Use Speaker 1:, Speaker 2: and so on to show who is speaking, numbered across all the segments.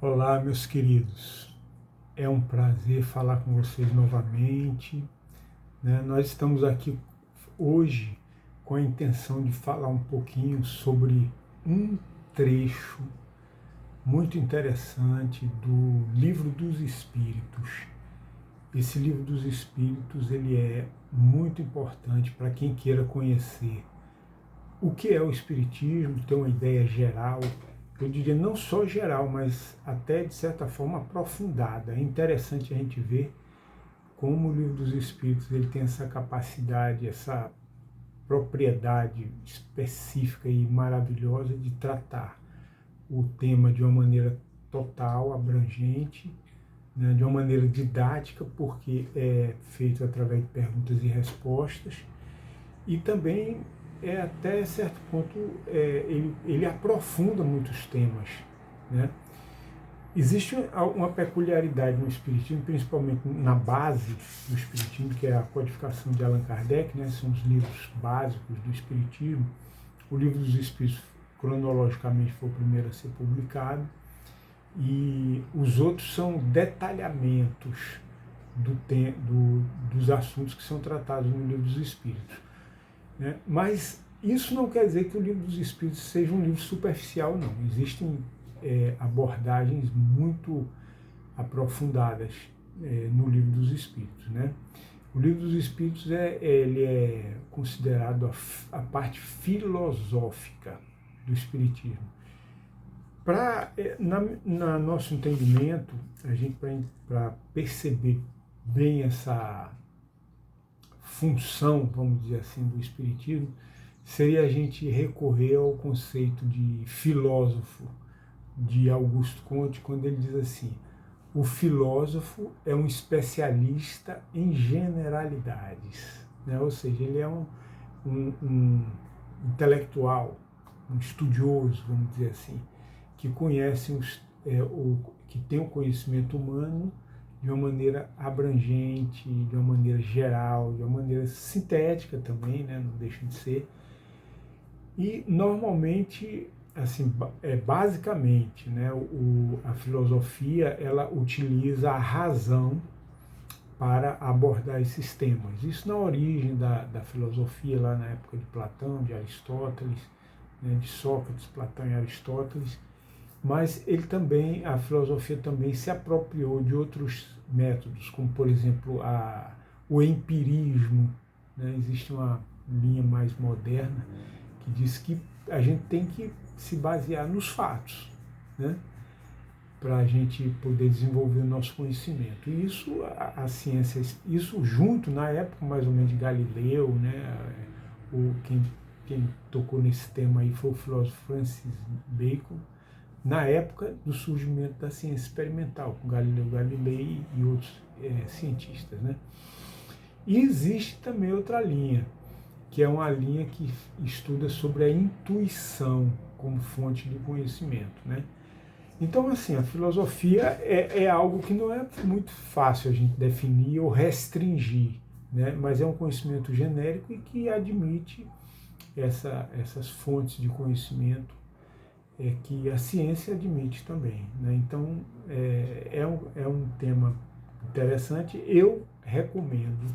Speaker 1: Olá, meus queridos. É um prazer falar com vocês novamente, né? Nós estamos aqui hoje com a intenção de falar um pouquinho sobre um trecho muito interessante do Livro dos Espíritos. Esse Livro dos Espíritos, ele é muito importante para quem queira conhecer o que é o Espiritismo, ter uma ideia geral, eu diria não só geral, mas até de certa forma aprofundada. É interessante a gente ver como o Livro dos Espíritos ele tem essa capacidade, essa propriedade específica e maravilhosa de tratar o tema de uma maneira total, abrangente, né, de uma maneira didática, porque é feito através de perguntas e respostas, e também até certo ponto ele aprofunda muitos temas, né? Existe uma peculiaridade no Espiritismo, principalmente na base do Espiritismo, que é a codificação de Allan Kardec, né? São os livros básicos do Espiritismo. O Livro dos Espíritos, cronologicamente, foi o primeiro a ser publicado, e os outros são detalhamentos dos assuntos que são tratados no Livro dos Espíritos, né? Mas isso não quer dizer que o Livro dos Espíritos seja um livro superficial, não. Existem abordagens muito aprofundadas no Livro dos Espíritos, né? O Livro dos Espíritos ele é considerado a parte filosófica do Espiritismo. Na nosso entendimento, a gente para perceber bem essa função, vamos dizer assim, do Espiritismo, seria a gente recorrer ao conceito de filósofo de Augusto Comte, quando ele diz assim: o filósofo é um especialista em generalidades, né? Ou seja, ele é um intelectual, um estudioso, vamos dizer assim, que conhece que tem o conhecimento humano de uma maneira abrangente, de uma maneira geral, de uma maneira sintética também, né? Não deixa de ser. E normalmente, assim, basicamente, né, a filosofia ela utiliza a razão para abordar esses temas. Isso na origem da filosofia, lá na época de Platão, de Aristóteles, né, de Sócrates, Platão e Aristóteles. Mas a filosofia também se apropriou de outros métodos, como por exemplo o empirismo, né? Existe uma linha mais moderna que diz que a gente tem que se basear nos fatos, né? Para a gente poder desenvolver o nosso conhecimento. E isso, a ciência, isso junto, na época mais ou menos de Galileu, né? Quem tocou nesse tema aí foi o filósofo Francis Bacon, na época do surgimento da ciência experimental, com Galileu Galilei e outros cientistas, né? E existe também outra linha, que é uma linha que estuda sobre a intuição como fonte de conhecimento, né? Então, assim, a filosofia é algo que não é muito fácil a gente definir ou restringir, né? Mas é um conhecimento genérico e que admite essas fontes de conhecimento que a ciência admite também, né? Então, é um tema interessante. Eu recomendo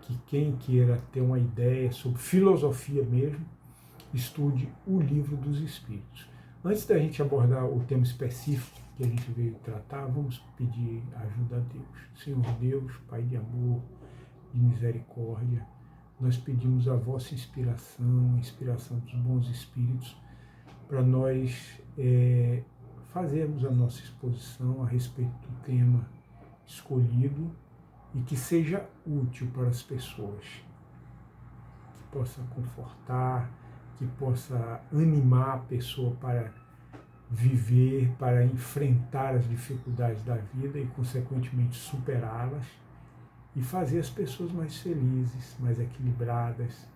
Speaker 1: que quem queira ter uma ideia sobre filosofia mesmo, estude o Livro dos Espíritos. Antes da gente abordar o tema específico que a gente veio tratar, vamos pedir ajuda a Deus. Senhor Deus, Pai de amor, de misericórdia, nós pedimos a vossa inspiração, a inspiração dos bons espíritos, para nós fazermos a nossa exposição a respeito do tema escolhido e que seja útil para as pessoas, que possa confortar, que possa animar a pessoa para viver, para enfrentar as dificuldades da vida e, consequentemente, superá-las, e fazer as pessoas mais felizes, mais equilibradas,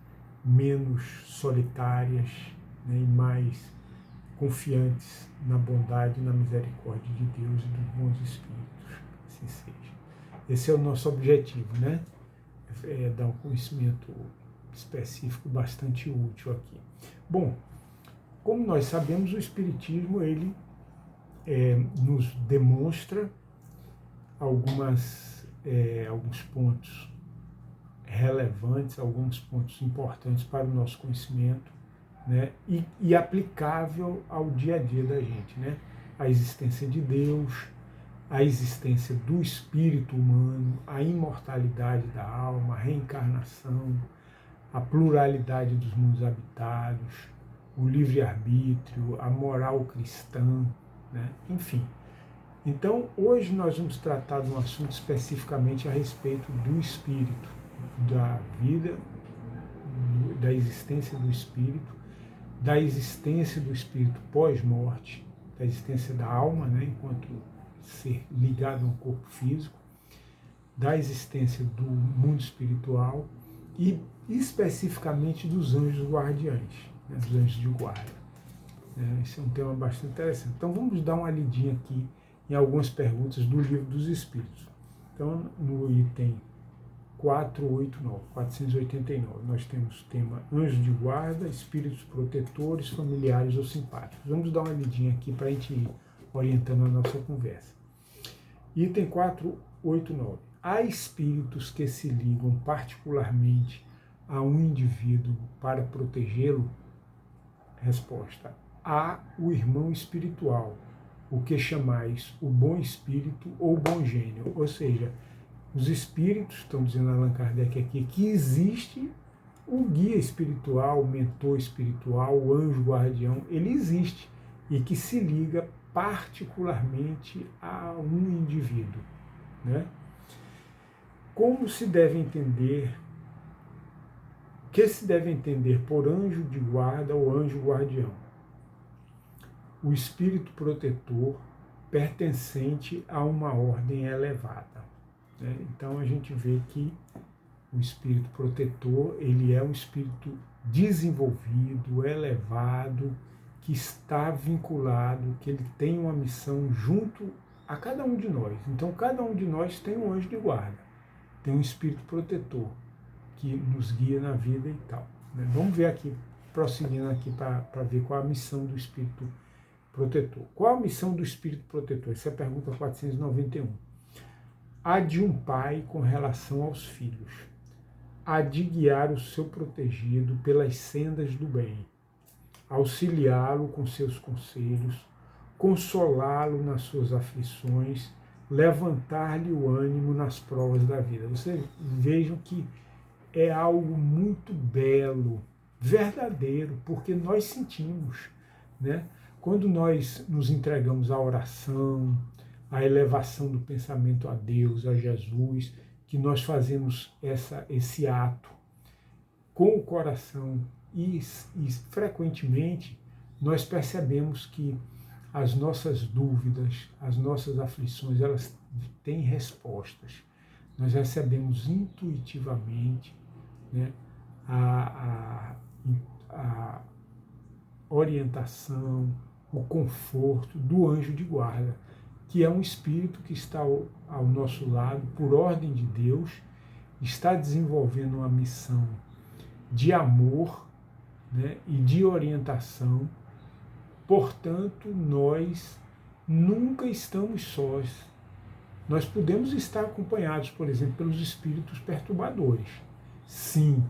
Speaker 1: menos solitárias, né, e mais confiantes na bondade e na misericórdia de Deus e dos bons espíritos. Assim seja. Esse é o nosso objetivo, né? Dar um conhecimento específico bastante útil aqui. Bom, como nós sabemos, o Espiritismo ele nos demonstra alguns pontos relevantes, alguns pontos importantes para o nosso conhecimento, né? E aplicável ao dia a dia da gente, né? A existência de Deus, a existência do espírito humano, a imortalidade da alma, a reencarnação, a pluralidade dos mundos habitados, o livre-arbítrio, a moral cristã, né? Enfim. Então, hoje nós vamos tratar de um assunto especificamente a respeito do espírito, da vida, da existência do espírito, da existência do espírito pós-morte, da existência da alma, né, enquanto ser ligado a um corpo físico, da existência do mundo espiritual e especificamente dos anjos guardiães, né, dos anjos de guarda. Esse é um tema bastante interessante. Então vamos dar uma lidinha aqui em algumas perguntas do Livro dos Espíritos. Então, no item 489, nós temos o tema Anjos de Guarda, Espíritos Protetores, Familiares ou Simpáticos. Vamos dar uma lidinha aqui para a gente ir orientando a nossa conversa. Item 489. Há espíritos que se ligam particularmente a um indivíduo para protegê-lo? Resposta. Há o irmão espiritual, o que chamais o bom espírito ou bom gênio, ou seja, os espíritos, estão dizendo Allan Kardec aqui, que existe o guia espiritual, o mentor espiritual, o anjo guardião, ele existe e que se liga particularmente a um indivíduo, né? Como se deve entender, o que se deve entender por anjo de guarda ou anjo guardião? O espírito protetor pertencente a uma ordem elevada. Então a gente vê que o espírito protetor, ele é um espírito desenvolvido, elevado, que está vinculado, que ele tem uma missão junto a cada um de nós. Então cada um de nós tem um anjo de guarda, tem um espírito protetor que nos guia na vida e tal. Vamos ver aqui, prosseguindo aqui para ver qual a missão do espírito protetor. Qual a missão do espírito protetor? Essa é a pergunta 491. A de um pai com relação aos filhos, a de guiar o seu protegido pelas sendas do bem, auxiliá-lo com seus conselhos, consolá-lo nas suas aflições, levantar-lhe o ânimo nas provas da vida. Vocês vejam que é algo muito belo, verdadeiro, porque nós sentimos, né? Quando nós nos entregamos à oração, à elevação do pensamento a Deus, a Jesus, que nós fazemos esse ato com o coração e frequentemente nós percebemos que as nossas dúvidas, as nossas aflições, elas têm respostas. Nós recebemos intuitivamente, né, a orientação, o conforto do anjo de guarda, que é um espírito que está ao nosso lado, por ordem de Deus, está desenvolvendo uma missão de amor, né, e de orientação. Portanto, nós nunca estamos sós. Nós podemos estar acompanhados, por exemplo, pelos espíritos perturbadores. Sim,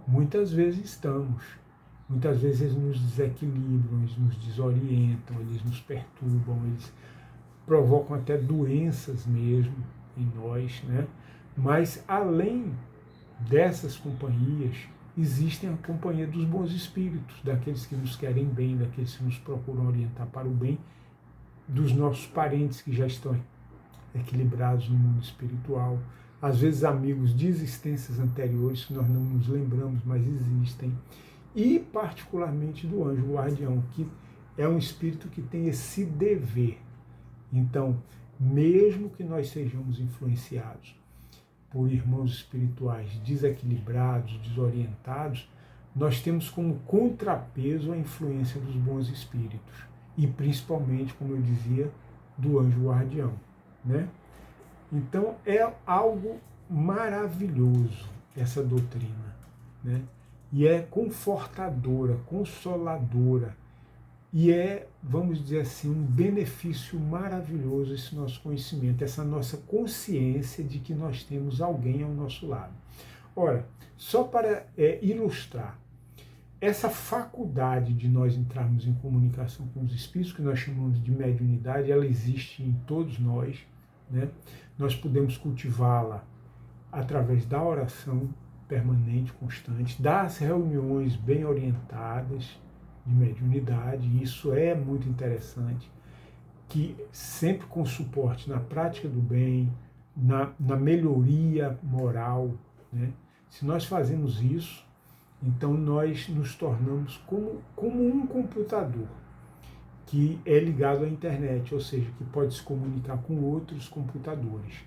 Speaker 1: muitas vezes estamos. Muitas vezes eles nos desequilibram, eles nos desorientam, eles nos perturbam, eles provocam até doenças mesmo em nós, né? Mas além dessas companhias, existem a companhia dos bons espíritos, daqueles que nos querem bem, daqueles que nos procuram orientar para o bem, dos nossos parentes que já estão equilibrados no mundo espiritual, às vezes amigos de existências anteriores que nós não nos lembramos, mas existem, e particularmente do anjo guardião, que é um espírito que tem esse dever. Então, mesmo que nós sejamos influenciados por irmãos espirituais desequilibrados, desorientados, nós temos como contrapeso a influência dos bons espíritos e principalmente, como eu dizia, do anjo guardião, né? Então é algo maravilhoso essa doutrina, né? E é confortadora, consoladora E é, vamos dizer assim, um benefício maravilhoso esse nosso conhecimento, essa nossa consciência de que nós temos alguém ao nosso lado. Ora, só para ilustrar, essa faculdade de nós entrarmos em comunicação com os espíritos, que nós chamamos de mediunidade, ela existe em todos nós, né? Nós podemos cultivá-la através da oração permanente, constante, das reuniões bem orientadas de mediunidade, e isso é muito interessante, que sempre com suporte na prática do bem, na melhoria moral, né? Se nós fazemos isso, então nós nos tornamos como um computador que é ligado à internet, ou seja, que pode se comunicar com outros computadores,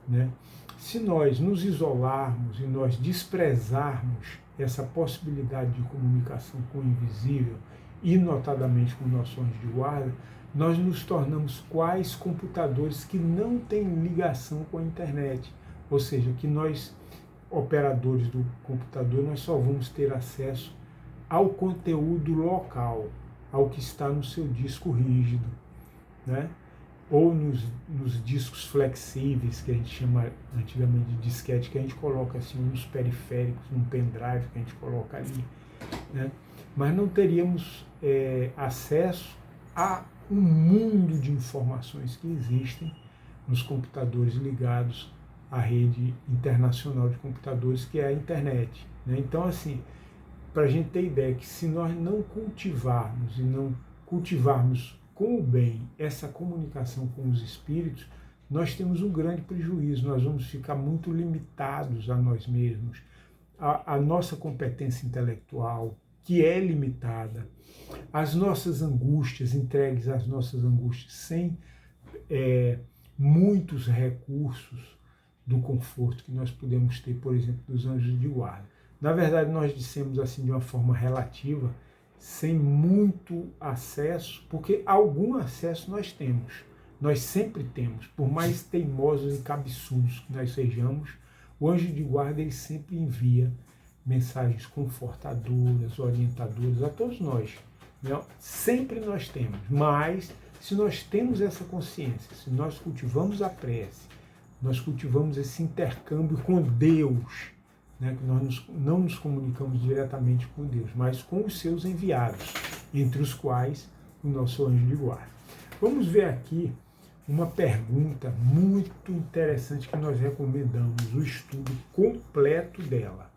Speaker 1: né? Se nós nos isolarmos e nós desprezarmos essa possibilidade de comunicação com o invisível, e notadamente com o nosso anjo de guarda, nós nos tornamos quais computadores que não têm ligação com a internet, ou seja, que nós, operadores do computador, nós só vamos ter acesso ao conteúdo local, ao que está no seu disco rígido, né? Ou nos discos flexíveis, que a gente chama antigamente de disquete, que a gente coloca assim nos periféricos, num pendrive que a gente coloca ali, né? Mas não teríamos acesso a um mundo de informações que existem nos computadores ligados à rede internacional de computadores, que é a internet, né? Então, assim, para a gente ter ideia que se nós não cultivarmos e não cultivarmos com o bem essa comunicação com os espíritos, nós temos um grande prejuízo, nós vamos ficar muito limitados a nós mesmos, a nossa competência intelectual, que é limitada, as nossas angústias, entregues às nossas angústias, sem muitos recursos do conforto que nós podemos ter, por exemplo, dos anjos de guarda. Na verdade, nós dissemos assim de uma forma relativa, sem muito acesso, porque algum acesso nós temos, nós sempre temos, por mais teimosos e cabeçudos que nós sejamos, o anjo de guarda ele sempre envia mensagens confortadoras, orientadoras a todos nós, né? Sempre nós temos, mas se nós temos essa consciência, se nós cultivamos a prece, nós cultivamos esse intercâmbio com Deus, né, que nós não nos comunicamos diretamente com Deus, mas com os seus enviados, entre os quais o nosso anjo de guarda. Vamos ver aqui uma pergunta muito interessante que nós recomendamos, o estudo completo dela.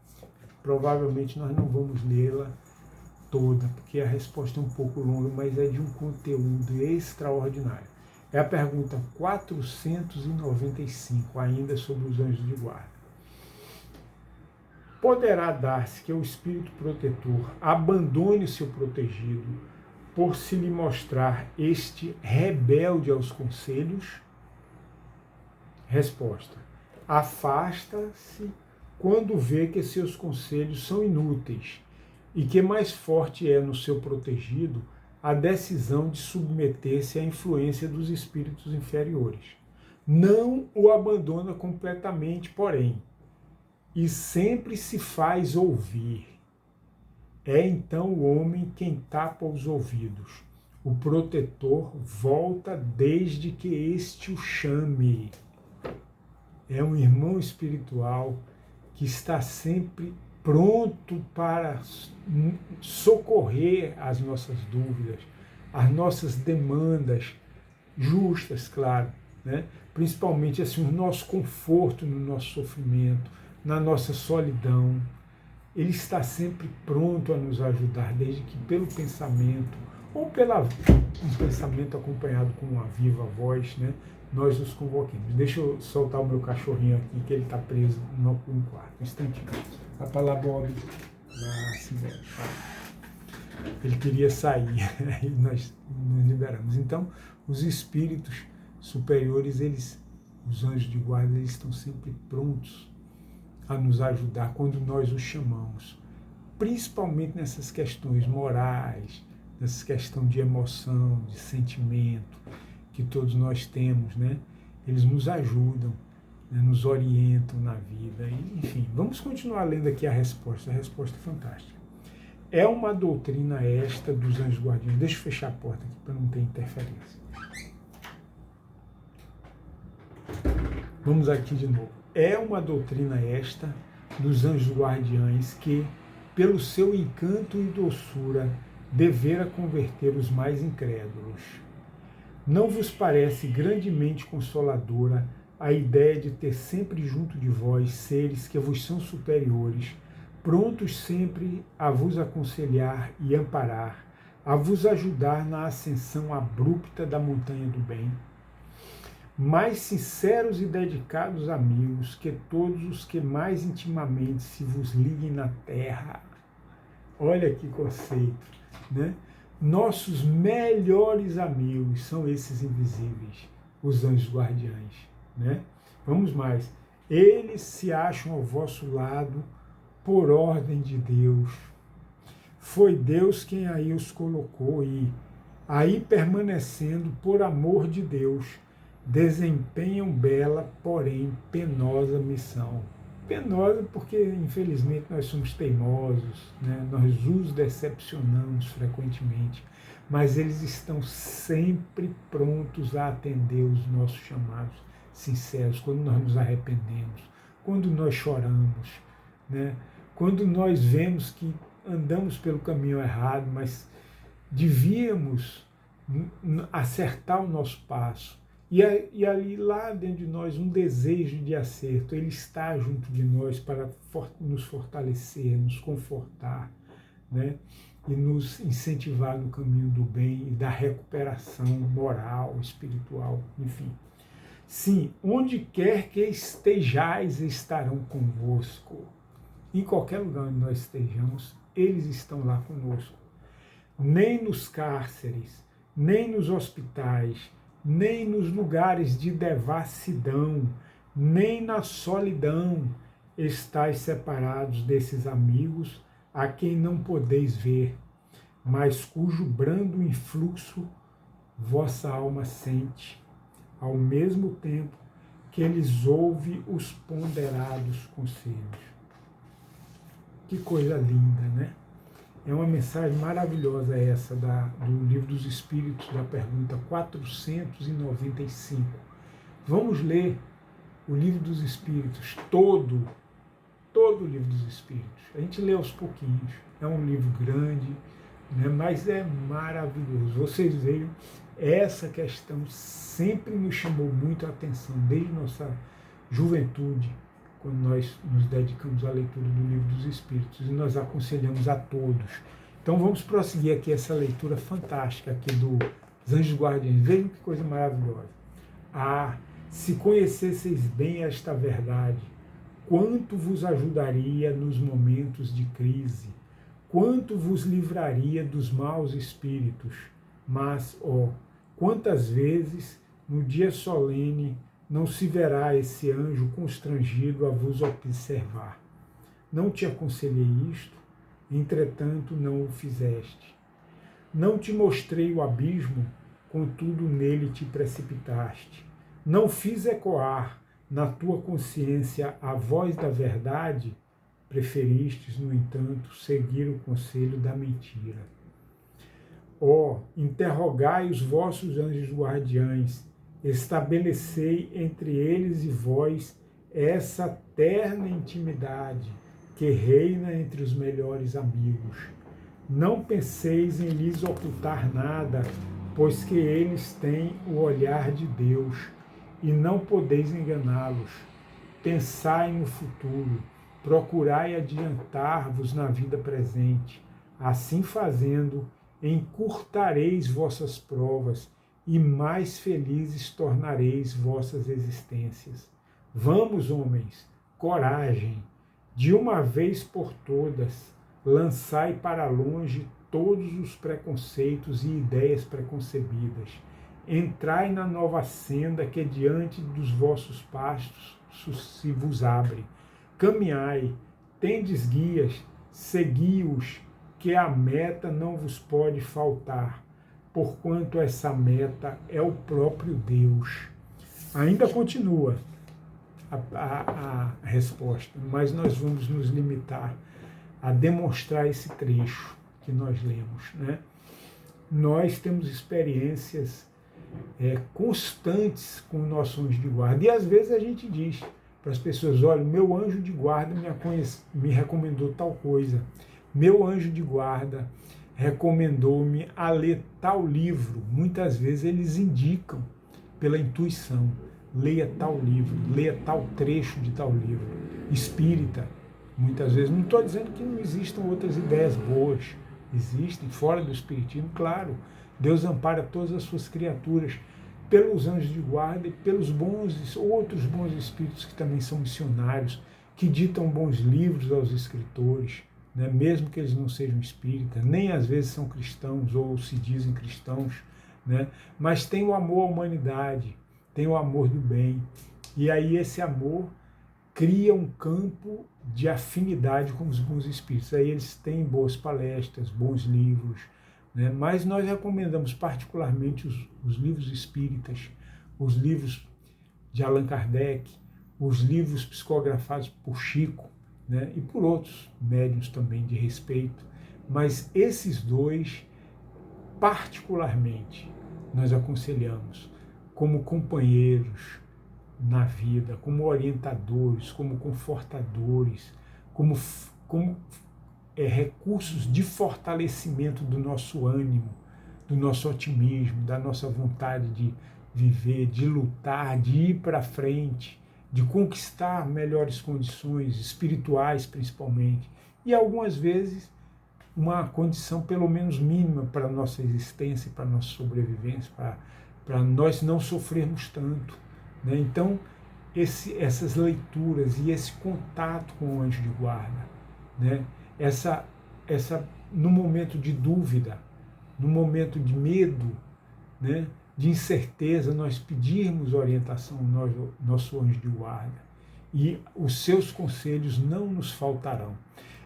Speaker 1: Provavelmente nós não vamos lê-la toda, porque a resposta é um pouco longa, mas é de um conteúdo extraordinário. É a pergunta 495, ainda sobre os anjos de guarda. Poderá dar-se que o espírito protetor abandone seu protegido por se lhe mostrar este rebelde aos conselhos? Resposta: afasta-se quando vê que seus conselhos são inúteis e que mais forte é no seu protegido a decisão de submeter-se à influência dos espíritos inferiores. Não o abandona completamente, porém, e sempre se faz ouvir. É então o homem quem tapa os ouvidos. O protetor volta desde que este o chame. É um irmão espiritual que está sempre pronto para socorrer as nossas dúvidas, as nossas demandas justas, claro, né? Principalmente assim, o nosso conforto no nosso sofrimento, na nossa solidão. Ele está sempre pronto a nos ajudar, desde que pelo pensamento, ou um pensamento acompanhado com uma viva voz, né, nós nos convoquemos. Deixa eu soltar o meu cachorrinho aqui, que ele está preso no quarto. Um instantinho. Vai para lá, Bob. Ele queria sair, e nós nos liberamos. Então, os espíritos superiores, os anjos de guarda, eles estão sempre prontos a nos ajudar quando nós os chamamos, principalmente nessas questões morais, nessas questões de emoção, de sentimento, que todos nós temos, né? Eles nos ajudam, né? Nos orientam na vida, enfim. Vamos continuar lendo aqui a resposta é fantástica. É uma doutrina esta dos anjos guardiões. Deixa eu fechar a porta aqui para não ter interferência. Vamos aqui de novo. É uma doutrina esta dos anjos guardiães que, pelo seu encanto e doçura, devera converter os mais incrédulos. Não vos parece grandemente consoladora a ideia de ter sempre junto de vós seres que vos são superiores, prontos sempre a vos aconselhar e amparar, a vos ajudar na ascensão abrupta da montanha do bem? Mais sinceros e dedicados amigos que todos os que mais intimamente se vos liguem na terra. Olha que conceito, né? Nossos melhores amigos são esses invisíveis, os anjos guardiães, né? Vamos mais. Eles se acham ao vosso lado por ordem de Deus. Foi Deus quem aí os colocou e, aí permanecendo por amor de Deus, desempenham bela, porém penosa missão. Penosa porque, infelizmente, nós somos teimosos, né? Nós os decepcionamos frequentemente, mas eles estão sempre prontos a atender os nossos chamados sinceros, quando nós nos arrependemos, quando nós choramos, né? Quando nós vemos que andamos pelo caminho errado, mas devíamos acertar o nosso passo. E ali, lá dentro de nós, um desejo de acerto. Ele está junto de nós para nos fortalecer, nos confortar, né? E nos incentivar no caminho do bem e da recuperação moral, espiritual, enfim. Sim, onde quer que estejais, estarão convosco. Em qualquer lugar onde nós estejamos, eles estão lá conosco. Nem nos cárceres, nem nos hospitais, nem nos lugares de devassidão, nem na solidão estáis separados desses amigos a quem não podeis ver, mas cujo brando influxo vossa alma sente, ao mesmo tempo que eles ouve os ponderados conselhos. Que coisa linda, né? É uma mensagem maravilhosa essa do Livro dos Espíritos, da pergunta 495. Vamos ler o Livro dos Espíritos, todo o Livro dos Espíritos. A gente lê aos pouquinhos. É um livro grande, né, mas é maravilhoso. Vocês vejam, essa questão sempre nos chamou muito a atenção, desde nossa juventude, quando nós nos dedicamos à leitura do Livro dos Espíritos, e nós aconselhamos a todos. Então vamos prosseguir aqui essa leitura fantástica aqui dos Anjos Guardiães. Vejam que coisa maravilhosa. Se conhecesseis bem esta verdade, quanto vos ajudaria nos momentos de crise, quanto vos livraria dos maus espíritos. Mas, quantas vezes no dia solene não se verá esse anjo constrangido a vos observar. Não te aconselhei isto, entretanto não o fizeste. Não te mostrei o abismo, contudo nele te precipitaste. Não fiz ecoar na tua consciência a voz da verdade, preferistes, no entanto, seguir o conselho da mentira. Interrogai os vossos anjos guardiães, estabelecei entre eles e vós essa terna intimidade que reina entre os melhores amigos. Não penseis em lhes ocultar nada, pois que eles têm o olhar de Deus e não podeis enganá-los. Pensai no futuro, procurai adiantar-vos na vida presente. Assim fazendo, encurtareis vossas provas e mais felizes tornareis vossas existências. Vamos, homens, coragem, de uma vez por todas, lançai para longe todos os preconceitos e ideias preconcebidas. Entrai na nova senda que diante dos vossos passos se vos abre. Caminhai, tendes guias, segui-os, que a meta não vos pode faltar, porquanto essa meta é o próprio Deus. Ainda continua a resposta, mas nós vamos nos limitar a demonstrar esse trecho, que nós lemos, né? Nós temos experiências constantes com o nosso anjo de guarda. E às vezes a gente diz para as pessoas, olha, meu anjo de guarda me recomendou tal coisa. Meu anjo de guarda recomendou-me a ler tal livro. Muitas vezes eles indicam pela intuição, leia tal livro, leia tal trecho de tal livro. Espírita, muitas vezes, não estou dizendo que não existam outras ideias boas, existem, fora do espiritismo, claro. Deus ampara todas as suas criaturas pelos anjos de guarda e pelos outros bons espíritos que também são missionários, que ditam bons livros aos escritores, né? Mesmo que eles não sejam espíritas, nem às vezes são cristãos ou se dizem cristãos, né? Mas tem o amor à humanidade, tem o amor do bem. E aí esse amor cria um campo de afinidade com os bons espíritos. Aí eles têm boas palestras, bons livros, né? Mas nós recomendamos particularmente os livros espíritas, os livros de Allan Kardec, os livros psicografados por Chico, né? E por outros médiuns também de respeito. Mas esses dois, particularmente, nós aconselhamos como companheiros na vida, como orientadores, como confortadores, como recursos de fortalecimento do nosso ânimo, do nosso otimismo, da nossa vontade de viver, de lutar, de ir para frente, de conquistar melhores condições espirituais, principalmente, e algumas vezes uma condição pelo menos mínima para a nossa existência, para a nossa sobrevivência, para nós não sofrermos tanto, né? Então, essas leituras e esse contato com o anjo de guarda, né? No momento de dúvida, no momento de medo, né? De incerteza, nós pedirmos orientação ao nosso anjo de guarda e os seus conselhos não nos faltarão.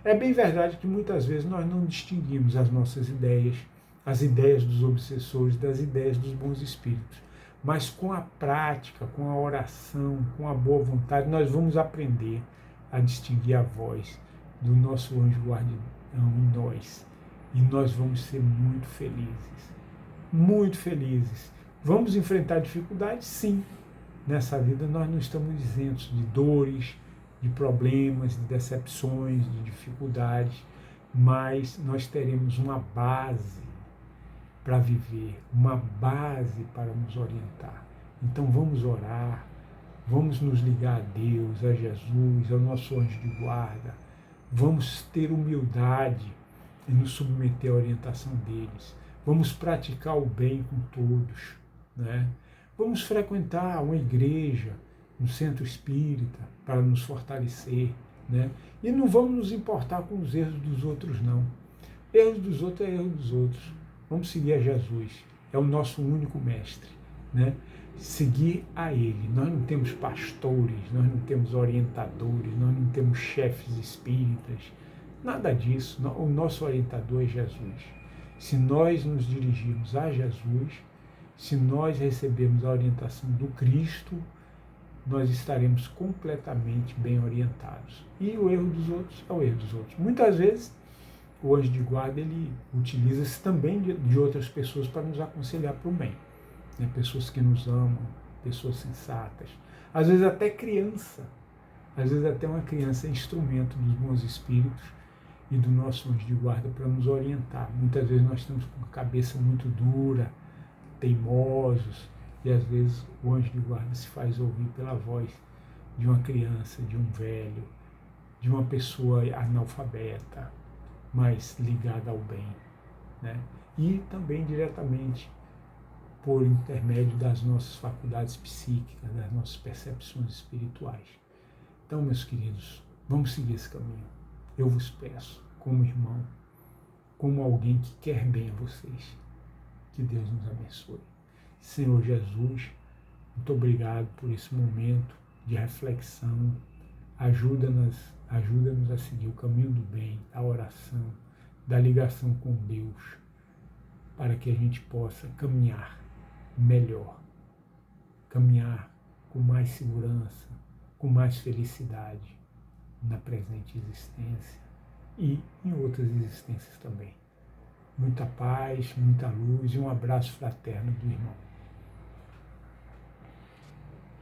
Speaker 1: É bem verdade que muitas vezes nós não distinguimos as nossas ideias, as ideias dos obsessores das ideias dos bons espíritos. Mas com a prática, com a oração, com a boa vontade, nós vamos aprender a distinguir a voz do nosso anjo guardião em nós. E nós vamos ser muito felizes. Muito felizes. Vamos enfrentar dificuldades? Sim. Nessa vida nós não estamos isentos de dores, de problemas, de decepções, de dificuldades, mas nós teremos uma base para viver, uma base para nos orientar. Então vamos orar, vamos nos ligar a Deus, a Jesus, ao nosso anjo de guarda, vamos ter humildade e nos submeter à orientação deles, vamos praticar o bem com todos, né? Vamos frequentar uma igreja, um centro espírita, para nos fortalecer, né? E não vamos nos importar com os erros dos outros, não. Erros dos outros é erro dos outros. Vamos seguir a Jesus, é o nosso único mestre, né? Seguir a Ele. Nós não temos pastores, nós não temos orientadores, nós não temos chefes espíritas, nada disso. O nosso orientador é Jesus. Se nós nos dirigirmos a Jesus, se nós recebermos a orientação do Cristo, nós estaremos completamente bem orientados. E o erro dos outros é o erro dos outros. Muitas vezes, o anjo de guarda ele utiliza-se também de outras pessoas para nos aconselhar para o bem, né? Pessoas que nos amam, pessoas sensatas, às vezes até criança, às vezes até uma criança é instrumento dos bons espíritos e do nosso anjo de guarda para nos orientar. Muitas vezes nós estamos com a cabeça muito dura, teimosos, e às vezes o anjo de guarda se faz ouvir pela voz de uma criança, de um velho, de uma pessoa analfabeta, mas ligada ao bem, né? E também diretamente por intermédio das nossas faculdades psíquicas, das nossas percepções espirituais. Então, meus queridos, vamos seguir esse caminho. Eu vos peço, como irmão, como alguém que quer bem a vocês, que Deus nos abençoe. Senhor Jesus, muito obrigado por esse momento de reflexão. Ajuda-nos a seguir o caminho do bem, da oração, da ligação com Deus, para que a gente possa caminhar melhor, caminhar com mais segurança, com mais felicidade na presente existência e em outras existências também. muita paz, muita luz e um abraço fraterno do irmão.